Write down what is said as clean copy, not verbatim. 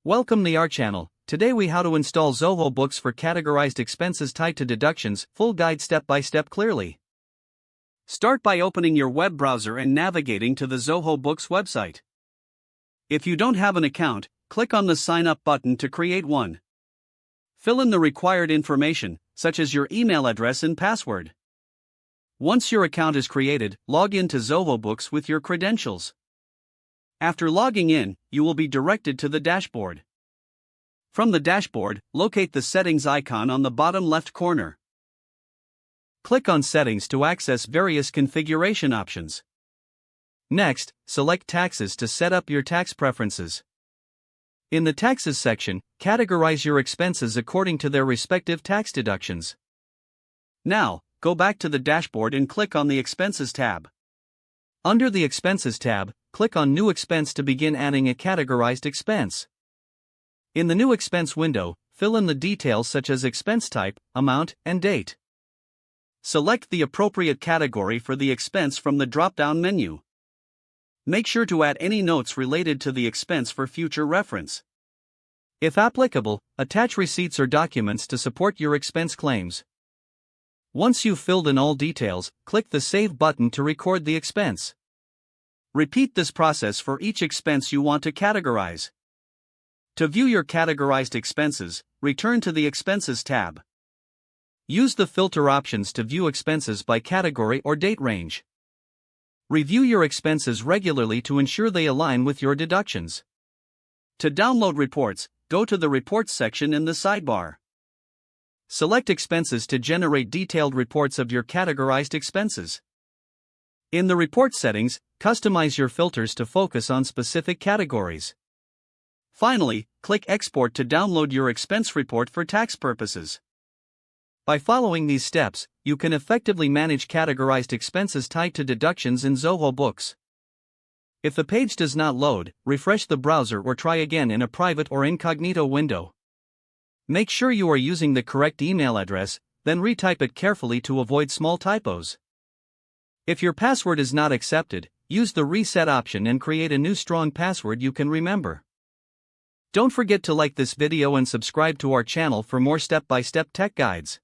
Welcome to our channel. Today we how to install Zoho Books for categorized expenses tied to deductions, full guide step by step clearly. Start by opening your web browser and navigating to the Zoho Books website. If you don't have an account, click on the sign up button to create one. Fill in the required information, such as your email address and password. Once your account is created, log in to Zoho Books with your credentials. After logging in, you will be directed to the dashboard. From the dashboard, locate the settings icon on the bottom left corner. Click on Settings to access various configuration options. Next, select Taxes to set up your tax preferences. In the Taxes section, categorize your expenses according to their respective tax deductions. Now, go back to the dashboard and click on the Expenses tab. Under the Expenses tab, click on New Expense to begin adding a categorized expense. In the New Expense window, fill in the details such as expense type, amount, and date. Select the appropriate category for the expense from the drop-down menu. Make sure to add any notes related to the expense for future reference. If applicable, attach receipts or documents to support your expense claims. Once you've filled in all details, click the Save button to record the expense. Repeat this process for each expense you want to categorize. To view your categorized expenses, return to the Expenses tab. Use the filter options to view expenses by category or date range. Review your expenses regularly to ensure they align with your deductions. To download reports, go to the Reports section in the sidebar. Select Expenses to generate detailed reports of your categorized expenses. In the report settings, customize your filters to focus on specific categories. Finally, click Export to download your expense report for tax purposes. By following these steps, you can effectively manage categorized expenses tied to deductions in Zoho Books. If the page does not load, refresh the browser or try again in a private or incognito window. Make sure you are using the correct email address, then retype it carefully to avoid small typos. If your password is not accepted, use the reset option and create a new strong password you can remember. Don't forget to like this video and subscribe to our channel for more step-by-step tech guides.